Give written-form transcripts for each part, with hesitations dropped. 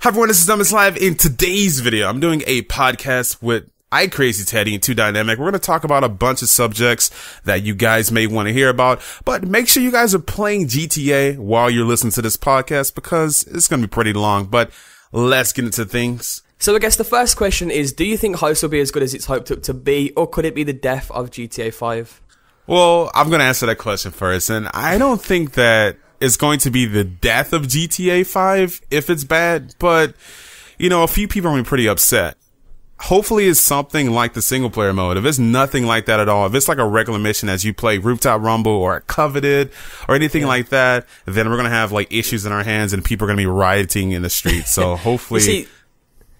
Hi everyone, this is Dumbest Live. In today's video, I'm doing a podcast with iCrazyTeddy and 2Dynamic. We're going to talk about a bunch of subjects that you guys may want to hear about, but make sure you guys are playing GTA while you're listening to this podcast because it's going to be pretty long, but let's get into things. So I guess the first question is, do you think Heist will be as good as it's hoped up to be, or could it be the death of GTA 5? Well, I'm going to answer that question first, and I don't think that it's going to be the death of GTA 5 if it's bad, but, you know, a few people are going to be pretty upset. Hopefully it's something like the single player mode. If it's nothing like that at all, if it's like a regular mission as you play Rooftop Rumble or Coveted or anything like that, then we're going to have like issues in our hands and people are going to be rioting in the streets. So hopefully...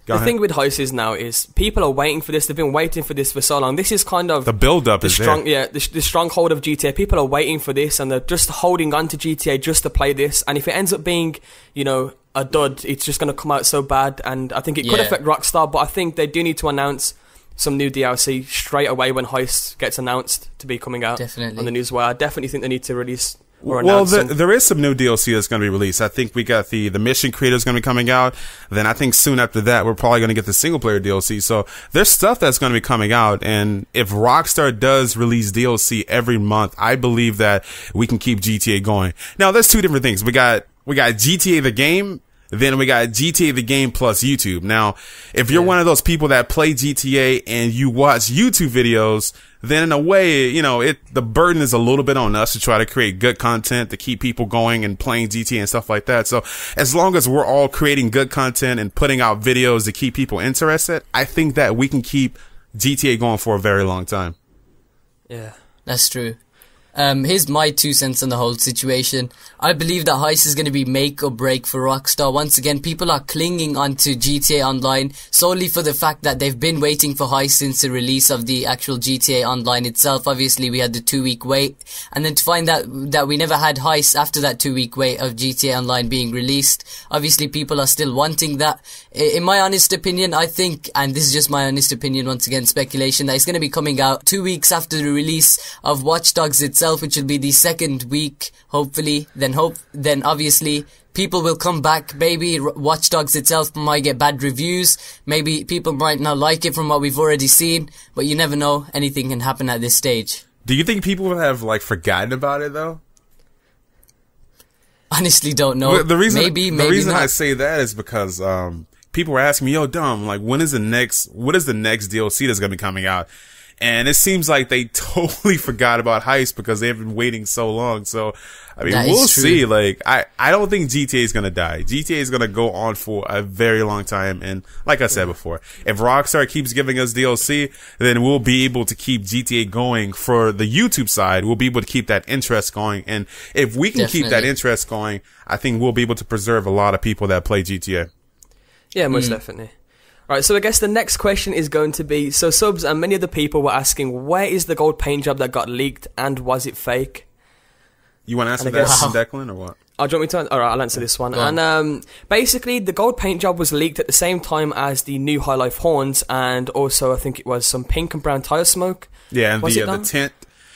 The thing with Heist is now is people are waiting for this. They've been waiting for this for so long. This is kind of the build-up is strong, there. yeah, the stronghold of GTA. People are waiting for this, and they're just holding on to GTA just to play this. And if it ends up being, you know, a dud, it's just going to come out so bad. And I think it could affect Rockstar, but I think they do need to announce some new DLC straight away when Heist gets announced to be coming out on the news. Where I definitely think they need to release. Well, there is some new DLC that's going to be released. I think we got the mission creators going to be coming out. Then I think soon after that, we're probably going to get the single player DLC. So there's stuff that's going to be coming out. And if Rockstar does release DLC every month, I believe that we can keep GTA going. Now, there's two different things. We got GTA the game. Then we got GTA the game plus YouTube. Now, if you're one of those people that play GTA and you watch YouTube videos, then in a way, you know, the burden is a little bit on us to try to create good content to keep people going and playing GTA and stuff like that. So as long as we're all creating good content and putting out videos to keep people interested, I think that we can keep GTA going for a very long time. Yeah, that's true. Here's my 2 cents on the whole situation. I believe that Heist is going to be make or break for Rockstar. Once again, people are clinging onto GTA Online solely for the fact that they've been waiting for Heist since the release of the actual GTA Online itself. Obviously, we had the 2-week wait, and then to find that we never had Heist after that 2-week wait of GTA Online being released. Obviously, people are still wanting that. In my honest opinion, I think, and this is just my honest opinion, once again, speculation, that it's going to be coming out 2 weeks after the release of Watch Dogs itself, which will be the 2nd week, hopefully. Then obviously people will come back. Maybe Watch Dogs itself might get bad reviews. Maybe people might not like it from what we've already seen. But you never know. Anything can happen at this stage. Do you think people have like forgotten about it though? Honestly, don't know. Well, the reason not. I say that is because people were asking me, "Yo, Dumb, like what is the next DLC that's gonna be coming out?" And it seems like they totally forgot about Heist because they've been waiting so long. So, I mean, we'll see. Like, I don't think GTA is going to die. GTA is going to go on for a very long time. And like I said before, if Rockstar keeps giving us DLC, then we'll be able to keep GTA going for the YouTube side. We'll be able to keep that interest going. And if we can keep that interest going, I think we'll be able to preserve a lot of people that play GTA. Yeah, most definitely. Right, so I guess the next question is going to be, so subs and many other people were asking, where is the gold paint job that got leaked and was it fake? You want to answer that, Declan, or what? Oh, do you want me to? Alright, I'll answer this one. And basically, the gold paint job was leaked at the same time as the new High Life horns, and also I think it was some pink and brown tire smoke. Yeah, and the tint.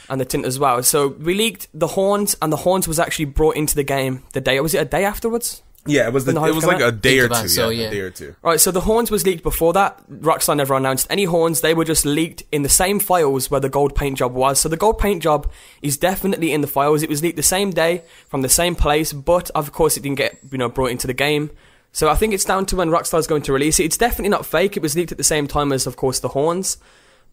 And the tint as well. So we leaked the horns, and the horns was actually brought into the game was it a day afterwards? Yeah, it was like a day or two. A day or two. Right, so the horns was leaked before that. Rockstar never announced any horns. They were just leaked in the same files where the gold paint job was. So the gold paint job is definitely in the files. It was leaked the same day from the same place, but of course it didn't get, you know, brought into the game. So I think it's down to when Rockstar's going to release it. It's definitely not fake. It was leaked at the same time as, of course, the horns.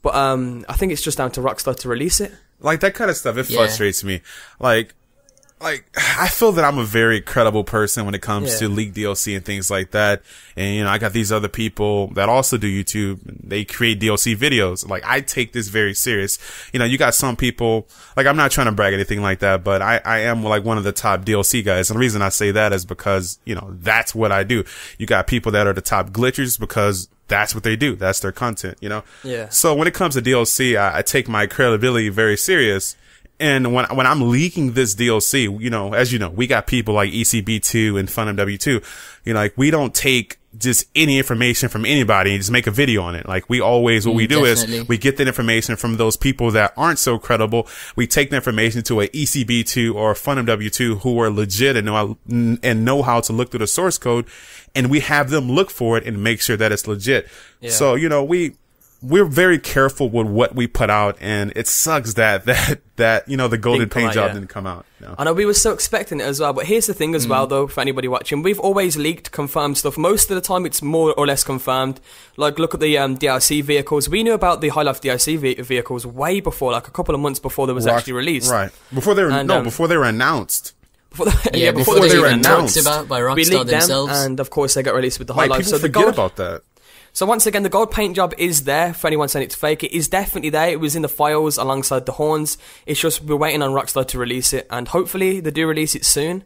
But I think it's just down to Rockstar to release it. Like that kind of stuff, it frustrates me. Like, I feel that I'm a very credible person when it comes to leaked DLC and things like that. And, you know, I got these other people that also do YouTube. They create DLC videos. Like, I take this very serious. You know, you got some people, like, I'm not trying to brag or anything like that, but I am like one of the top DLC guys. And the reason I say that is because, you know, that's what I do. You got people that are the top glitchers because that's what they do. That's their content, you know? Yeah. So when it comes to DLC, I take my credibility very serious. And when I'm leaking this DLC, you know, as you know, we got people like ECB2 and FunMW2. You know, like we don't take just any information from anybody and just make a video on it. Like we always, what we do is we get the information from those people that aren't so credible. We take the information to a ECB2 or a FunMW2 who are legit and know how to look through the source code, and we have them look for it and make sure that it's legit. Yeah. So, you know, we're very careful with what we put out, and it sucks that you know, the golden paint job didn't come out. You know? I know we were so expecting it as well, but here's the thing as well, though, for anybody watching, we've always leaked confirmed stuff. Most of the time, it's more or less confirmed. Like, look at the DLC vehicles. We knew about the High Life DLC vehicles way before, like a couple of months before they was actually released. Right. Before they were before they were announced. Before they were announced about by Rockstar themselves, and of course they got released with the High Life. People forget about that. So once again, the gold paint job is there. For anyone saying it's fake, it is definitely there. It was in the files alongside the horns. It's just we're waiting on Rockstar to release it, and hopefully they do release it soon.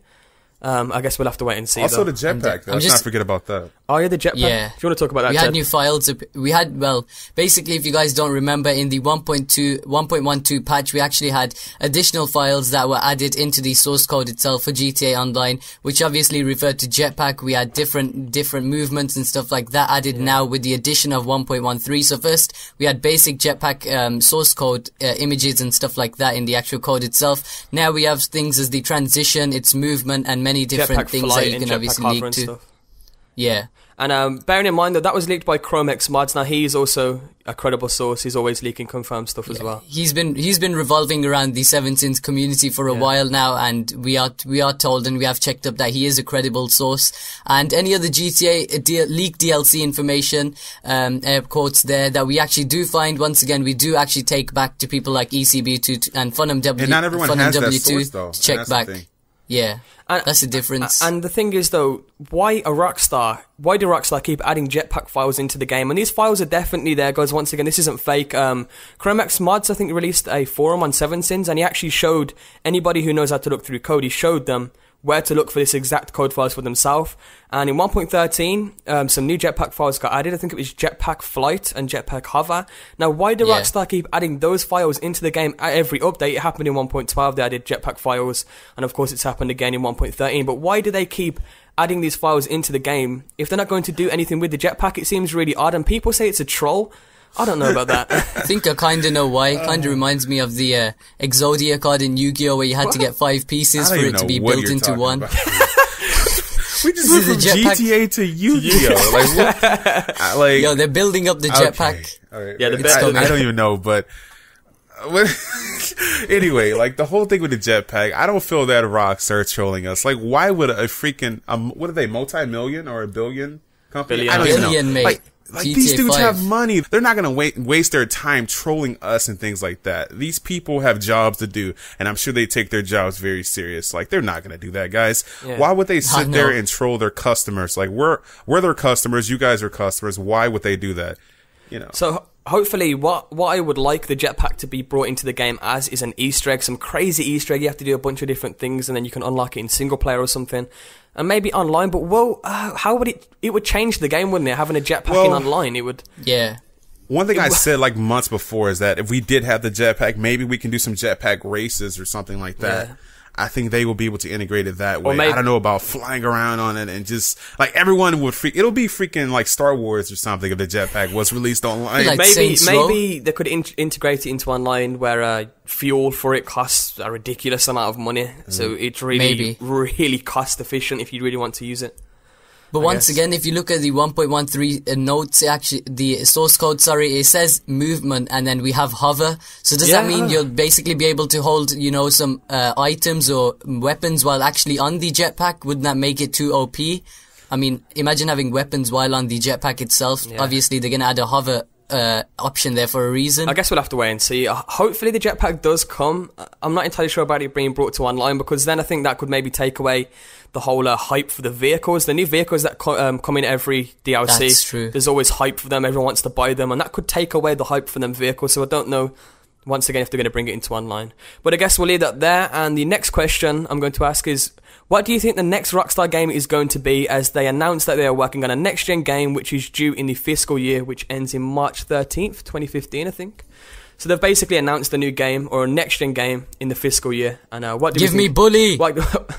I guess we'll have to wait and see. Also, the jetpack. Let's not forget about that. Oh yeah, the jetpack. Yeah. Do you want to talk about that? We had new files. We had, well, basically, if you guys don't remember, in the 1.12 patch, we actually had additional files that were added into the source code itself for GTA Online, which obviously referred to jetpack. We had different movements and stuff like that added now with the addition of 1.13. So first, we had basic jetpack source code images and stuff like that in the actual code itself. Now we have things as the transition, its movement, and many different jetpack things that you can obviously leak to. Stuff. Yeah. And bearing in mind that was leaked by chromic mods. Now he's also a credible source. He's always leaking confirmed stuff as well. He's been revolving around the Seven Sins community for a while now, and we are told and we have checked up that he is a credible source. And any other GTA leaked DLC information, air quotes there, that we actually do find, once again, we do actually take back to people like ECB2 and FunMW2. And not everyone has that source, though. To check back. Yeah. That's the difference. And the thing is, though, why do Rockstar keep adding jetpack files into the game? And these files are definitely there, guys. Once again, this isn't fake. Chromax Mods, I think, released a forum on Seven Sins, and he actually showed anybody who knows how to look through code, he showed them where to look for this exact code files for themselves. And in 1.13, some new jetpack files got added. I think it was Jetpack Flight and Jetpack Hover. Now, why do Rockstar keep adding those files into the game at every update? It happened in 1.12, they added jetpack files, and of course it's happened again in 1.13. But why do they keep adding these files into the game if they're not going to do anything with the jetpack? It seems really odd, and people say it's a troll. I don't know about that. I think I kind of know why. It kind of reminds me of the Exodia card in Yu-Gi-Oh! Where you had to get 5 pieces for it to be built into one. We just went from GTA to Yu-Gi-Oh! Like, yo, they're building up the jetpack. Right. Yeah, I don't even know, but anyway, like the whole thing with the jetpack, I don't feel that Rockstar trolling us. Like, why would a freaking what are they, multi-million or a billion company? I don't even know. Like these dudes have money. They're not going to waste their time trolling us and things like that. These people have jobs to do, and I'm sure they take their jobs very serious. Like, they're not going to do that, guys. Yeah. Why would they sit there and troll their customers? Like, we're their customers. You guys are customers. Why would they do that? You know. So hopefully, what I would like the jetpack to be brought into the game as is an Easter egg, some crazy Easter egg. You have to do a bunch of different things, and then you can unlock it in single player or something. And maybe online, but how would it would change the game, wouldn't it? Having a jetpack in online, it would. Yeah. One thing I said like months before is that if we did have the jetpack, maybe we can do some jetpack races or something like that. Yeah. I think they will be able to integrate it that way. I don't know about flying around on it and just like everyone would it'll be freaking like Star Wars or something if the jetpack was released online. Like maybe they could integrate it into online where fuel for it costs a ridiculous amount of money. So it's really cost efficient if you really want to use it. But once again, if you look at the 1.13 notes, actually the source code, it says movement, and then we have hover. So does that mean you'll basically be able to hold, some items or weapons while actually on the jetpack? Wouldn't that make it too OP? I mean, imagine having weapons while on the jetpack itself. Yeah. Obviously, they're gonna add a hover option there for a reason. I guess we'll have to wait and see. Hopefully the jetpack does come. I'm not entirely sure about it being brought to online, because then I think that could maybe take away the whole hype for the vehicles. The new vehicles that come in every DLC. That's true. There's always hype for them. Everyone wants to buy them, and that could take away the hype for them vehicles. So I don't know, once again, if they're going to bring it into online. But I guess we'll leave that there. And the next question I'm going to ask is, what do you think the next Rockstar game is going to be, as they announced that they are working on a next-gen game which is due in the fiscal year, which ends in March 13th, 2015, I think. So they've basically announced a new game or a next-gen game in the fiscal year. And what do Give me Bully.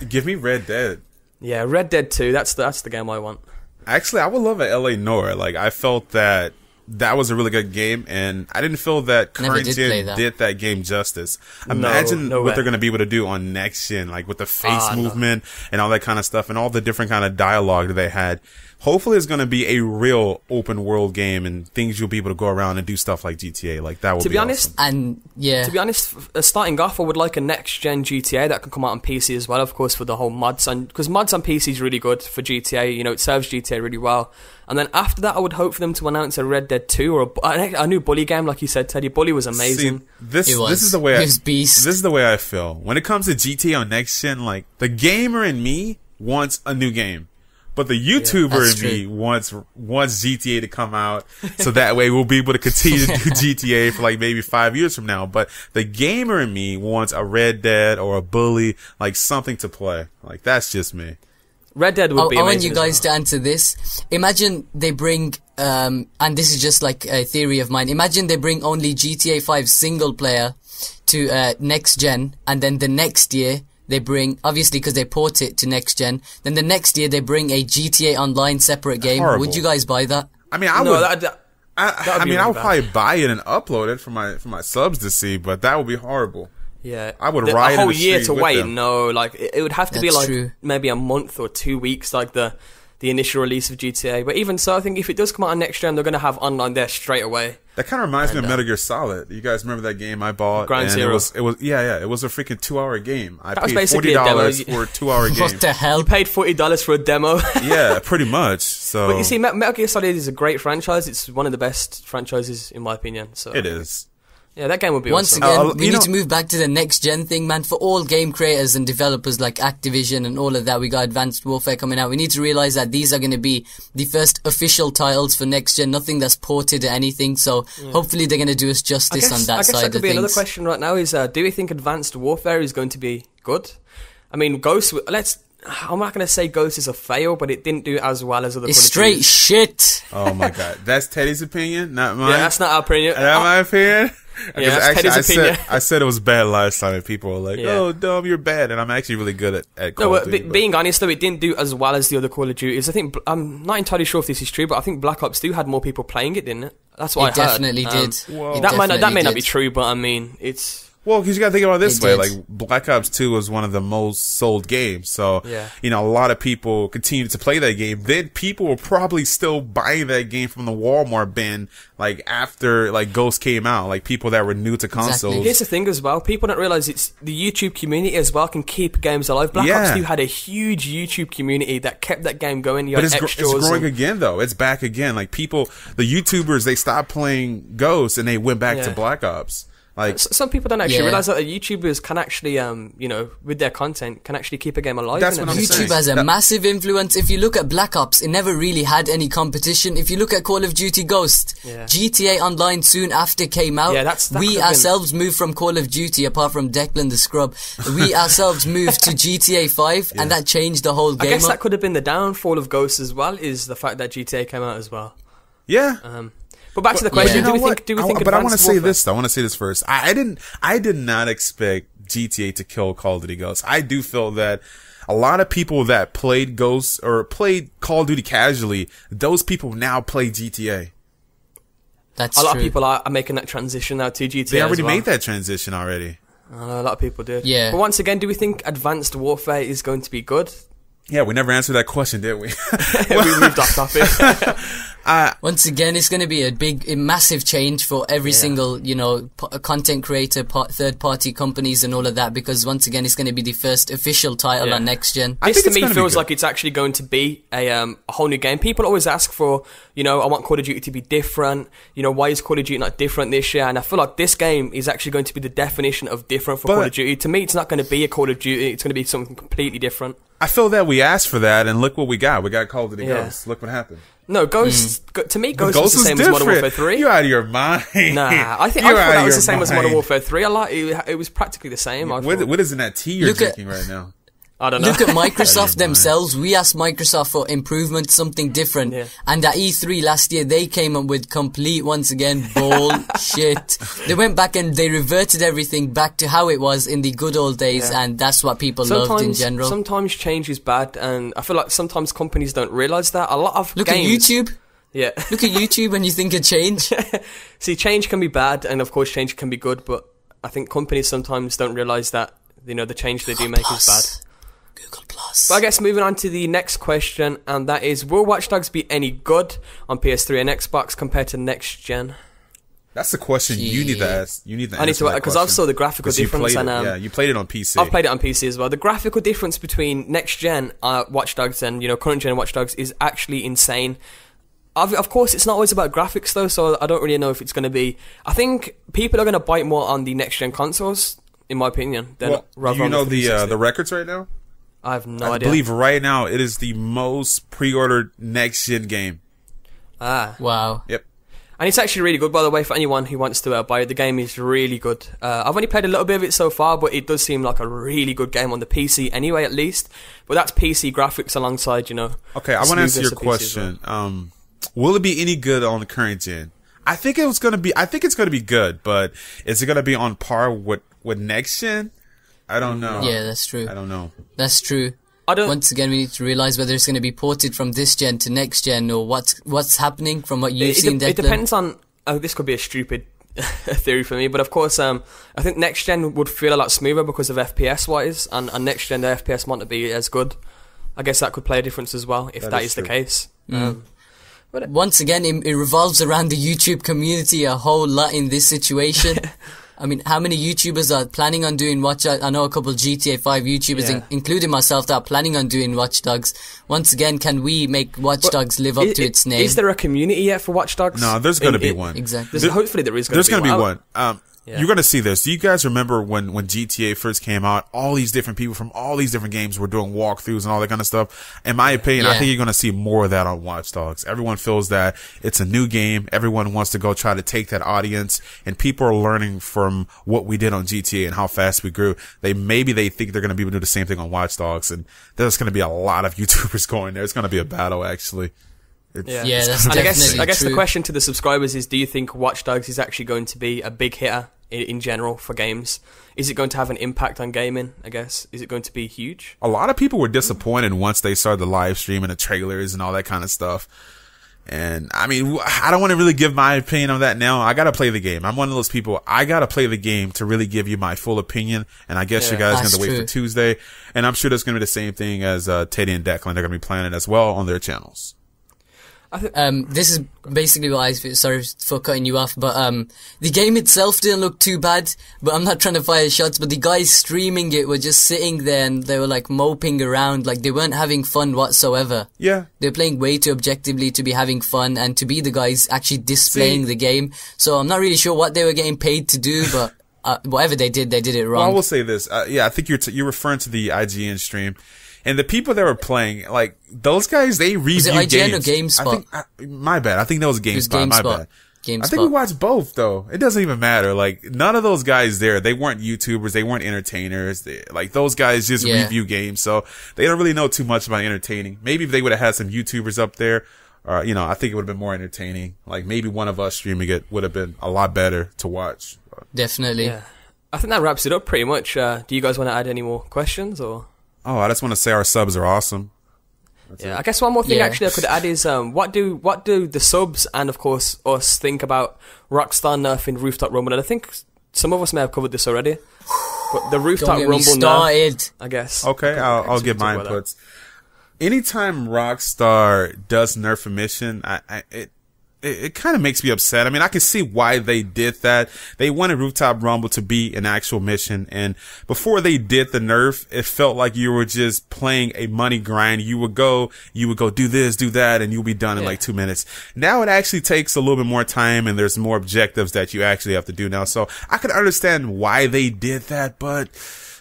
Give me Red Dead. Yeah, Red Dead 2. That's the game I want. Actually, I would love an LA Noire. Like, I felt that was a really good game, and I didn't feel that current gen did that game justice. Imagine what they're going to be able to do on next gen, like with the face movement and all that kind of stuff and all the different kind of dialogue that they had. Hopefully it's going to be a real open world game and things you'll be able to go around and do stuff like GTA. Like, that would be honest, awesome. To be honest, starting off, I would like a next gen GTA that can come out on PC as well, of course, for the whole mods, because mods on PC is really good for GTA. You know, it serves GTA really well. And then after that, I would hope for them to announce a Red Dead 2 or a new Bully game, like you said, Teddy. Bully was amazing. See, this is the way this is the way I feel when it comes to GTA on next gen. Like, the gamer in me wants a new game, but the YouTuber in me wants GTA to come out, so that way we'll be able to continue to do GTA for like maybe 5 years from now. But the gamer in me wants a Red Dead or a Bully, like something to play. Like, that's just me. Red Dead would be amazing. I want you guys to answer this. Imagine they bring, and this is just like a theory of mine. Imagine they bring only GTA 5 single player to next gen, and then the next year they bring, obviously because they port it to next gen, then the next year they bring a GTA Online separate game. Horrible. Would you guys buy that? I mean, I would probably buy it and upload it for my subs to see, but that would be horrible. Yeah, I would ride a whole in the year street to wait. them. No, like it would have to be like true. Maybe a month or 2 weeks, like the initial release of GTA. But even so, I think if it does come out on next gen, they're going to have online there straight away. That kind of reminds me of Metal Gear Solid. You guys remember that game I bought? Ground Zero. It was a freaking 2-hour game. I paid basically a demo. $40 for a 2-hour game. What the hell? You paid $40 for a demo. Yeah, pretty much. So, but you see, Metal Gear Solid is a great franchise. It's one of the best franchises in my opinion. So it is. Yeah, that game would be Once awesome. again, we need to move back to the next gen thing, man. For all game creators and developers like Activision and all of that, we got Advanced Warfare coming out. We need to realize that these are going to be the first official titles for next gen, nothing that's ported or anything. So hopefully they're going to do us justice on that side of things. I guess that could be another question right now is, do we think Advanced Warfare is going to be good? I mean, I'm not going to say Ghost is a fail, but it didn't do as well as other. It's straight shit. Oh my god, that's Teddy's opinion, not mine. Yeah, that's not our opinion. Not my opinion. Yeah, that's Teddy's opinion. I said it was bad last time, and people were like, "Oh, dumb, you're bad," and I'm actually really good at Call of Duty. Being honest though, it didn't do as well as the other Call of Duties. I think I'm not entirely sure if this is true, but I think Black Ops 2 had more people playing it, didn't it? That's what I heard. Definitely did. That may not be true, but I mean, it's. Well, because you got to think about it this way. Like, Black Ops 2 was one of the most sold games. So, you know, a lot of people continued to play that game. Then people were probably still buying that game from the Walmart bin, like, after, like, Ghost came out. Like, people that were new to consoles. Exactly. Here's the thing as well. People don't realize it's the YouTube community as well can keep games alive. Black Ops 2 had a huge YouTube community that kept that game going. You had extras. It's growing again, though. It's back again. Like, people, the YouTubers, they stopped playing Ghost and they went back to Black Ops. Like, some people don't actually realize that YouTubers can actually, you know, with their content, can actually keep a game alive. That's what I'm saying. YouTube has a massive influence. If you look at Black Ops, it never really had any competition. If you look at Call of Duty Ghost, GTA Online soon after came out. We ourselves moved from Call of Duty, apart from Declan the Scrub. We ourselves moved to GTA 5, and that changed the whole game. I guess that could have been the downfall of Ghost as well, is the fact that GTA came out as well. Yeah. But back to the question, do we think But I want to say this, though. I want to say this first. I did not expect GTA to kill Call of Duty Ghosts. I do feel that a lot of people that played Ghosts or played Call of Duty casually, those people now play GTA. That's a lot of people are making that transition now to GTA. They already made that transition already. I know, a lot of people did. Yeah. But once again, do we think Advanced Warfare is going to be good? Yeah, we never answered that question, did we? We moved off topic. Once again, it's going to be a massive change for every single, you know, content creator, third-party companies and all of that, because once again, it's going to be the first official title on next gen. This to me feels like it's actually going to be a whole new game. People always ask for, you know, I want Call of Duty to be different. You know, why is Call of Duty not different this year? And I feel like this game is actually going to be the definition of different for Call of Duty. To me, it's not going to be a Call of Duty. It's going to be something completely different. I feel that we asked for that, and look what we got. We got Call of Duty Ghosts. Look what happened. No, Ghost. To me, Ghost was the same as Modern Warfare 3. You're out of your mind. Nah, I thought that was the same as Modern Warfare 3. It was practically the same. What is in that tea you're drinking right now? I don't know. Look at Microsoft themselves. We asked Microsoft for improvement, something different. We asked Microsoft for improvement, something different. Yeah. And at E3 last year, they came up with complete, once again, bullshit. They went back and they reverted everything back to how it was in the good old days, and that's what people loved in general. Sometimes change is bad, and I feel like sometimes companies don't realise that. A lot of Look games, at YouTube. Yeah. Look at YouTube and you think of change. See, change can be bad, and of course change can be good, but I think companies sometimes don't realise that, the change they do make is bad. Google Plus. But I guess moving on to the next question, and that is, will Watch Dogs be any good on PS3 and Xbox compared to next gen? That's the question you need to ask. You need to answer I need to, because I've saw the graphical difference. You played it on PC. I've played it on PC as well. The graphical difference between next gen Watch Dogs and current gen Watch Dogs is actually insane. Of course, it's not always about graphics though, so I don't really know if it's going to be. I think people are going to bite more on the next gen consoles, in my opinion. Do you know the records right now? I have no idea. I believe right now it is the most pre-ordered next gen game. Wow. Yep. And it's actually really good, by the way, for anyone who wants to buy it. The game is really good. I've only played a little bit of it so far, but it does seem like a really good game on the PC anyway, at least. But that's PC graphics alongside, Okay, I want to answer your question. Will it be any good on the current gen? I think it's going to be good, but is it going to be on par with next gen? I don't know. Yeah, that's true. I don't know. That's true. Once again, we need to realize whether it's going to be ported from this gen to next gen, or what's happening from what you've seen. It depends on. This could be a stupid theory for me, but of course, I think next gen would feel a lot smoother because of FPS wise, and next gen the FPS might not be as good. I guess that could play a difference as well if that is the case. But once again, it revolves around the YouTube community a whole lot in this situation. I mean, how many YouTubers are planning on doing Watch Dogs? I know a couple of GTA 5 YouTubers, including myself, that are planning on doing Watch Dogs. Once again, can we make Watch Dogs live up to its name? Is there a community yet for Watch Dogs? No, there's going to be one. Exactly. Hopefully there is going to be one. There's going to be one. You're going to see this. Do you guys remember when GTA first came out, all these different people from all these different games were doing walkthroughs and all that kind of stuff? In my opinion, I think you're going to see more of that on Watch Dogs. Everyone feels that it's a new game. Everyone wants to go try to take that audience, and people are learning from what we did on GTA and how fast we grew. Maybe they think they're going to be able to do the same thing on Watch Dogs, and there's going to be a lot of YouTubers going there. It's going to be a battle, actually. That's definitely I guess true. the question to the subscribers is, do you think Watch Dogs is actually going to be a big hitter in general for games? Is it going to have an impact on gaming, I guess? Is it going to be huge? A lot of people were disappointed once they started the live stream and the trailers and all that kind of stuff. And I mean, I don't want to really give my opinion on that now. I got to play the game. I'm one of those people. I got to play the game to really give you my full opinion. And I guess you guys are going to wait for Tuesday. And I'm sure that's going to be the same thing as Teddy and Declan. They're going to be playing it as well on their channels. This is basically what sorry for cutting you off, but the game itself didn't look too bad, but I'm not trying to fire shots, but the guys streaming it were just sitting there and they were like moping around, like they weren't having fun whatsoever. Yeah. They're playing way too objectively to be having fun and to be the guys actually displaying the game. So I'm not really sure what they were getting paid to do, but whatever they did it wrong. Well, I will say this. I think you're referring to the IGN stream. And the people that were playing, like, those guys, they review games. Was it IGN or GameSpot? My bad. I think that was GameSpot. My bad. GameSpot. I think we watched both, though. It doesn't even matter. Like, none of those guys there, they weren't YouTubers. They weren't entertainers. Those guys just review games. So they don't really know too much about entertaining. Maybe if they would have had some YouTubers up there, I think it would have been more entertaining. Like, maybe one of us streaming it would have been a lot better to watch. Definitely. Yeah. I think that wraps it up pretty much. Do you guys want to add any more questions, or? Oh, I just want to say our subs are awesome. I guess one more thing actually I could add is what do the subs and of course us think about Rockstar nerfing Rooftop Rumble? And I think some of us may have covered this already, but the Rooftop Rumble nerf, I guess. Okay, I'll give my inputs. Anytime Rockstar does nerf a mission, it kind of makes me upset. I mean, I can see why they did that. They wanted Rooftop Rumble to be an actual mission. And before they did the nerf, it felt like you were just playing a money grind. You would go do this, do that, and you'll be done in like 2 minutes. Now it actually takes a little bit more time and there's more objectives that you actually have to do now. So I can understand why they did that, but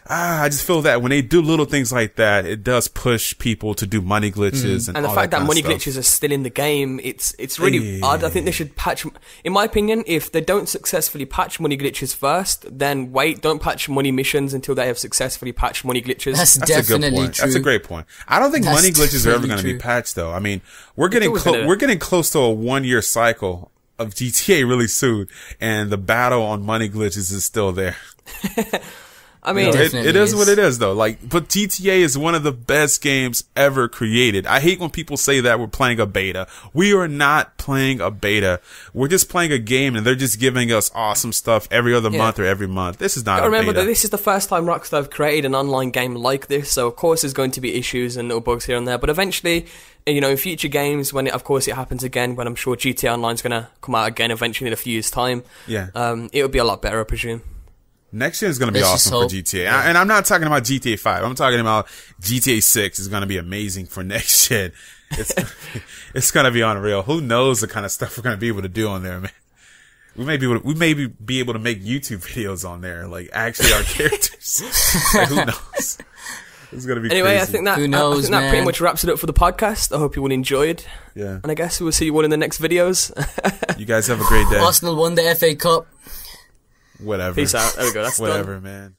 I just feel that when they do little things like that, it does push people to do money glitches and the all fact that money stuff. glitches are still in the game, it's really odd. I think they should patch. In my opinion, if they don't successfully patch money glitches first, then wait, don't patch money missions until they have successfully patched money glitches. That's a good definitely point. true. That's a great point. I don't think money glitches are ever going to be patched, though. I mean, we're getting close to a 1-year cycle of GTA really soon, and the battle on money glitches is still there. I mean, it is what it is, though. But GTA is one of the best games ever created. I hate when people say that we're playing a beta. We are not playing a beta. We're just playing a game, and they're just giving us awesome stuff every other month or every month. This is not a beta. Remember that this is the first time Rockstar have created an online game like this, so of course there's going to be issues and little bugs here and there. But eventually, in future games, when of course it happens again, when I'm sure GTA Online is going to come out again eventually in a few years' time, it'll be a lot better, I presume. Next year is going to be awesome for GTA. Yeah. And I'm not talking about GTA 5. I'm talking about GTA 6 is going to be amazing for next gen. It's going to be unreal. Who knows the kind of stuff we're going to be able to do on there, man. We may be able to make YouTube videos on there, like actually our characters. Who knows? It's going to be anyway, crazy. I think that pretty much wraps it up for the podcast. I hope you all enjoyed. Yeah. And I guess we'll see you all in the next videos. You guys have a great day. Arsenal won the FA Cup. Whatever. Peace out. There we go. That's whatever, done. man.